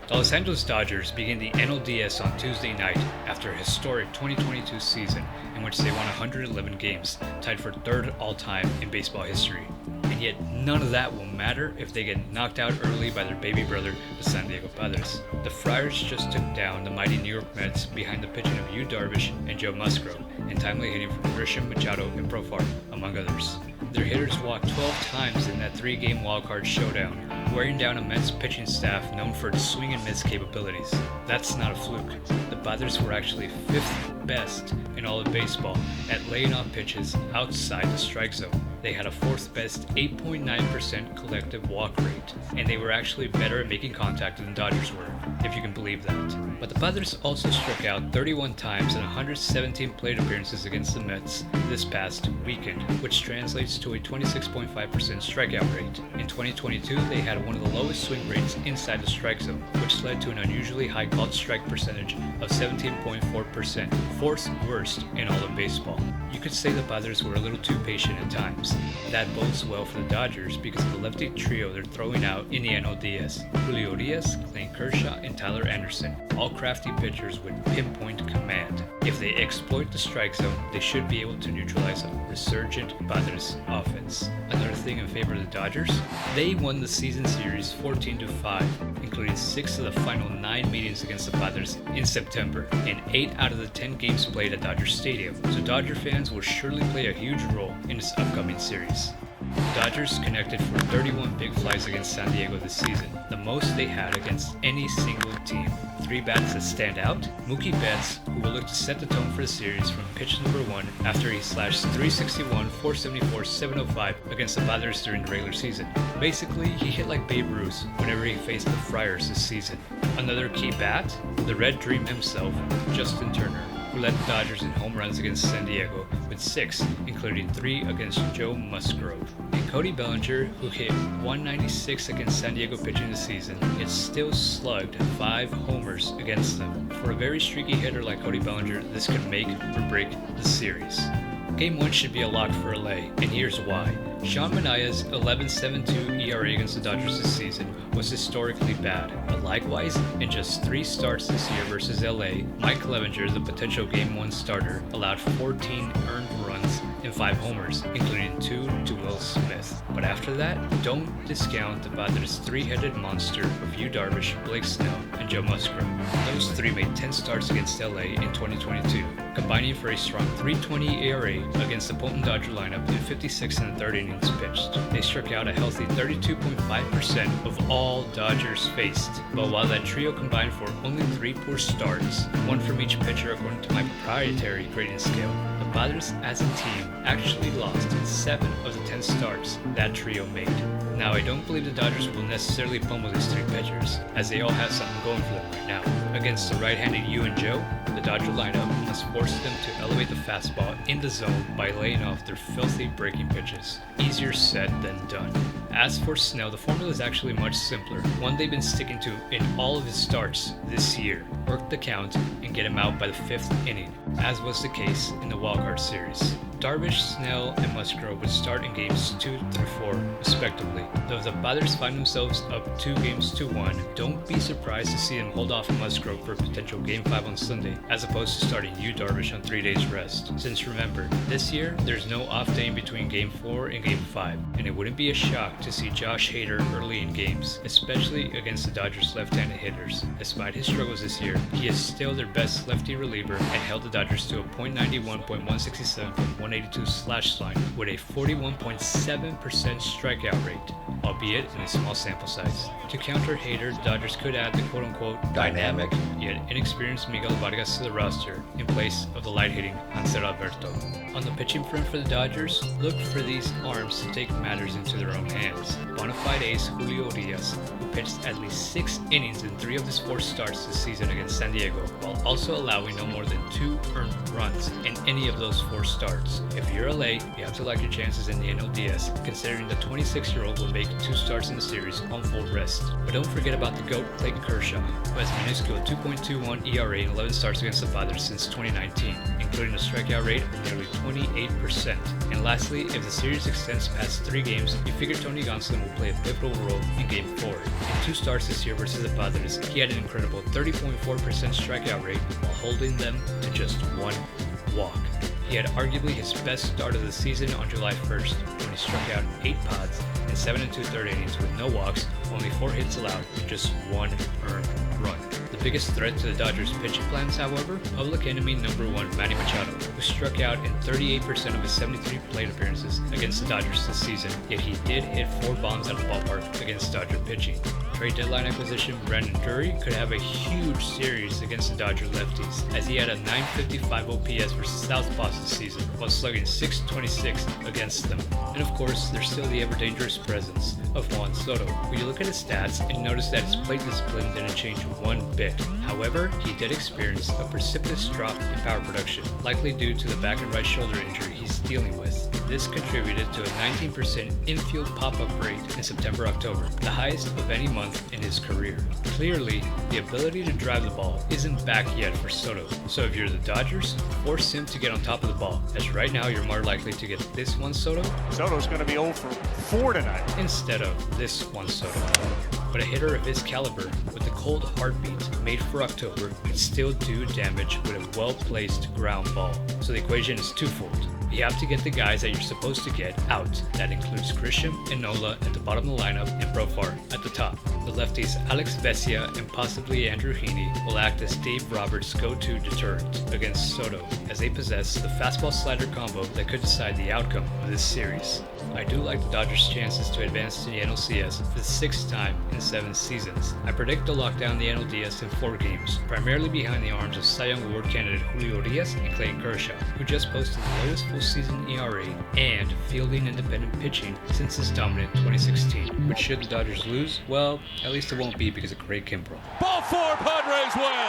The Los Angeles Dodgers began the NLDS on Tuesday night after a historic 2022 season in which they won 111 games, tied for third all-time in baseball history. And yet none of that will matter if they get knocked out early by their baby brother, the San Diego Padres. The Friars just took down the mighty New York Mets behind the pitching of Yu Darvish and Joe Musgrove, and timely hitting from Christian Machado and Profar, among others. Their hitters walked 12 times in that 3-game wildcard showdown, wearing down a Mets pitching staff known for its swing and miss capabilities. That's not a fluke. The Padres were actually 5th best in all of baseball at laying off pitches outside the strike zone. They had a 4th best 8.9% collective walk rate, and they were actually better at making contact than the Dodgers were, if you can believe that. But the Padres also struck out 31 times in 117 plate appearances against the Mets this past weekend, which translates to a 26.5% strikeout rate. In 2022, they had one of the lowest swing rates inside the strike zone, which led to an unusually high called strike percentage of 17.4%, 4th worst in all of baseball. You could say the Padres were a little too patient at times. That bodes well for the Dodgers because of the lefty trio they're throwing out in the NLDS: Julio Urias, Clayton Kershaw, and Tyler Anderson, all crafty pitchers with pinpoint command. If they exploit the strike zone, they should be able to neutralize a resurgent Padres offense. Another thing in favor of the Dodgers, they won the season series 14-5, including 6 of the final 9 meetings against the Padres in September, and 8 out of the 10 games played at Dodger Stadium, so Dodger fans will surely play a huge role in this upcoming series. The Dodgers connected for 31 big flies against San Diego this season, the most they had against any single team. 3 bats that stand out: Mookie Betts, who will look to set the tone for the series from pitch number 1 after he slashed .361, .474, .705 against the Padres during the regular season. Basically, he hit like Babe Ruth whenever he faced the Friars this season. Another key bat, the Red Dream himself, Justin Turner, who led the Dodgers in home runs against San Diego with 6, including 3 against Joe Musgrove. And Cody Bellinger, who hit .196 against San Diego pitching this season, yet still slugged 5 homers against them. For a very streaky hitter like Cody Bellinger, this could make or break the series. Game 1 should be a lock for LA, and here's why. Sean Manaea's 11.72 ERA against the Dodgers this season was historically bad, but likewise, in just 3 starts this year versus LA, Mike Clevinger, the potential Game 1 starter, allowed 14 earned runs and 5 homers, including 2 to Will Smith. But after that, don't discount the Padres' 3-headed monster of Yu Darvish, Blake Snell, and Joe Musgrove. Those 3 made 10 starts against LA in 2022, combining for a strong .320 ERA against the potent Dodger lineup in 56 and 30 innings pitched. They struck out a healthy 32.5% of all Dodgers faced. But while that trio combined for only 3 poor starts, 1 from each pitcher according to my proprietary grading scale, the Padres as a team actually lost in 7 of the 10 starts that trio made. Now, I don't believe the Dodgers will necessarily pummel these 3 pitchers, as they all have something going for them right now. Against the right-handed Yu and Joe, the Dodger lineup must force them to elevate the fastball in the zone by laying off their filthy breaking pitches. Easier said than done. As for Snell, the formula is actually much simpler, one they've been sticking to in all of his starts this year. Work the count and get him out by the 5th inning, as was the case in the wildcard series. Darvish, Snell, and Musgrove would start in games 2 through 4, respectively. Though if the Padres find themselves up 2 games to 1, don't be surprised to see them hold off Musgrove for a potential Game 5 on Sunday, as opposed to starting Yu Darvish on 3 days rest. Since remember, this year, there's no off day in between Game 4 and Game 5, and it wouldn't be a shock to see Josh Hader early in games, especially against the Dodgers' left-handed hitters. Despite his struggles this year, he is still their best lefty reliever and held the Dodgers to a .91, .167, .182 slash line with a 41.7% strikeout rate, albeit in a small sample size. To counter Hader, the Dodgers could add the quote-unquote dynamic yet inexperienced Miguel Vargas to the roster in place of the light-hitting Hansel Alberto. On the pitching front for the Dodgers, look for these arms to take matters into their own hands. Bonafide ace Julio Urias, who pitched at least 6 innings in 3 of his 4 starts this season against San Diego, while also allowing no more than 2 earned runs in any of those 4 starts. If you're LA, you have to like your chances in the NLDS, considering the 26-year-old will make with 2 starts in the series on full rest. But don't forget about the GOAT Clayton Kershaw, who has a minuscule 2.21 ERA in 11 starts against the Padres since 2019, including a strikeout rate of nearly 28%. And lastly, if the series extends past 3 games, you figure Tony Gonsolin will play a pivotal role in Game 4. In 2 starts this year versus the Padres, he had an incredible 30.4% strikeout rate while holding them to just 1 walk. He had arguably his best start of the season on July 1st, when he struck out 8 pods in 7 2/3 innings with no walks, only 4 hits allowed, and just 1 earned run. The biggest threat to the Dodgers' pitching plans, however, public enemy number 1 Manny Machado, who struck out in 38% of his 73 plate appearances against the Dodgers this season, yet he did hit 4 bombs out of the ballpark against Dodger pitching. Trade deadline acquisition Brandon Drury could have a huge series against the Dodger lefties, as he had a .955 OPS versus Southpaws this season, while slugging .626 against them. And of course, there's still the ever-dangerous presence of Juan Soto, who you look at his stats and notice that his plate discipline didn't change one bit. However, he did experience a precipitous drop in power production, likely due to the back and right shoulder injury he's dealing with. This contributed to a 19% infield pop-up rate in September-October, the highest of any month in his career. Clearly, the ability to drive the ball isn't back yet for Soto, so if you're the Dodgers, force him to get on top of the ball, as right now you're more likely to get this Juan Soto. Soto's going to be 0 for 4 tonight. Instead of this Juan Soto. But a hitter of his caliber, with a cold heartbeat made for October, could still do damage with a well-placed ground ball. So the equation is twofold. You have to get the guys that you're supposed to get out. That includes Grisham and Nola at the bottom of the lineup and Profar at the top. The lefties Alex Vesia and possibly Andrew Heaney will act as Dave Roberts' go-to deterrent against Soto, as they possess the fastball-slider combo that could decide the outcome of this series. I do like the Dodgers' chances to advance to the NLCS for the 6th time in 7 seasons. I predict they'll lock down the NLDS in 4 games, primarily behind the arms of Cy Young Award candidate Julio Urias and Clayton Kershaw, who just posted the lowest full-season ERA and fielding independent pitching since his dominant 2016. But should the Dodgers lose, well, at least it won't be because of Craig Kimbrell. Ball 4, Padres win!